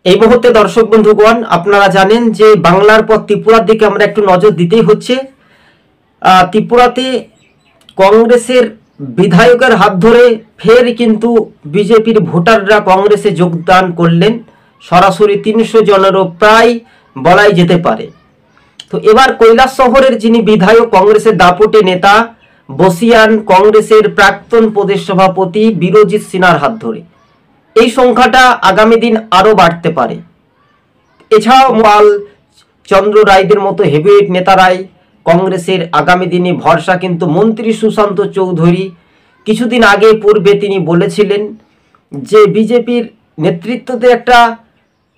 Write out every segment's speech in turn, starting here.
এই মুহূর্তে দর্শক বন্ধুগণ, আপনারা জানেন যে বাংলার পর ত্রিপুরার দিকে আমরা একটু নজর দিতেই হচ্ছে। ত্রিপুরাতে কংগ্রেসের বিধায়কের হাত ধরে ফের কিন্তু বিজেপির ভোটাররা কংগ্রেসে যোগদান করলেন। সরাসরি 300 জনেরও প্রায় বলাই যেতে পারে। তো এবার কৈলাসহরের যিনি বিধায়ক, কংগ্রেসের দাপটে নেতা বসিয়ান কংগ্রেসের প্রাক্তন প্রদেশ সভাপতি বীরজিৎ সিনহার হাত ধরে এই সংখ্যাটা আগামী দিন আরও বাড়তে পারে। এছাড়াও মাল চন্দ্র রায়দের মতো হেভিওয়েট নেতারাই কংগ্রেসের আগামী দিনে ভরসা। কিন্তু মন্ত্রী সুশান্ত চৌধুরী কিছুদিন আগে পূর্বে তিনি বলেছিলেন যে বিজেপির নেতৃত্বতে একটা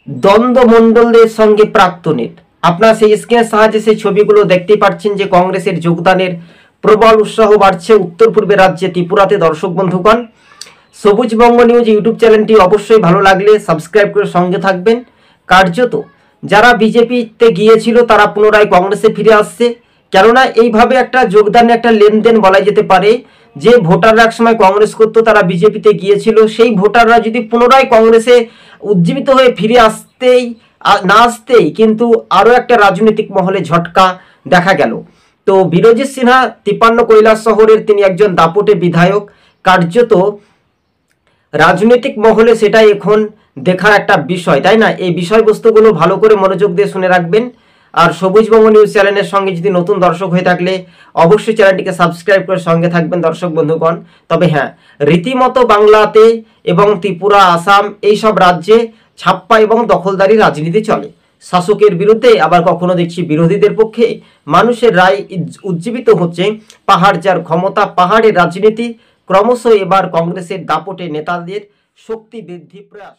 দ্বন্দ্বমণ্ডলের সঙ্গে প্রাক্তনের। আপনারা সেই স্ক্রিনের সাহায্যে সেই ছবিগুলো দেখতেই পাচ্ছেন যে কংগ্রেসের যোগদানের প্রবল উৎসাহ বাড়ছে উত্তর পূর্বের রাজ্যে ত্রিপুরাতে। দর্শক বন্ধুগণ, সবুজ বঙ্গ নিউজ ইউটিউব চ্যানেলটি অবশ্যই ভালো লাগলে সাবস্ক্রাইব করে সঙ্গে থাকবেন। কার্যত যারা বিজেপিতে গিয়েছিল তারা পুনরায় কংগ্রেসে ফিরে আসছে, কেননা এইভাবে একটা যোগদানে একটা লেনদেন বলা যেতে পারে। যে ভোটাররা একসময় কংগ্রেস করতো, তারা বিজেপিতে গিয়েছিল, সেই ভোটাররা যদি পুনরায় কংগ্রেসে উজ্জীবিত হয়ে ফিরে আসতেই কিন্তু আরও একটা রাজনৈতিক মহলে ঝটকা দেখা গেল। তো বীরজিৎ সিনহা 53 কৈলাসহরের তিনি একজন দাপটে বিধায়ক। কার্যত রাজনৈতিক মহলে সেটাই এখন দেখার একটা বিষয়, তাই না? এই বিষয়বস্তুগুলো ভালো করে মনোযোগ দিয়ে শুনে রাখবেন। আর সবুজ বঙ্গ নিউজ চ্যানেলের সঙ্গে যদি নতুন দর্শক হয়ে থাকলে অবশ্যই চ্যানেলটিকে সাবস্ক্রাইব করে সঙ্গে থাকবেন দর্শক বন্ধুগণ। তবে হ্যাঁ, রীতিমতো বাংলাতে এবং ত্রিপুরা, আসাম এই সব রাজ্যে ছাপ্পা এবং দখলদারি রাজনীতি চলে। শাসকের বিরুদ্ধে, আবার কখনো দেখছি বিরোধীদের পক্ষে। মানুষের রায় উজ্জীবিত হচ্ছে। পাহাড় যার ক্ষমতা, পাহাড়ের রাজনীতি ক্রমশ এবার কংগ্রেসের দাপটে নেতাদের শক্তি বৃদ্ধি প্রয়াস।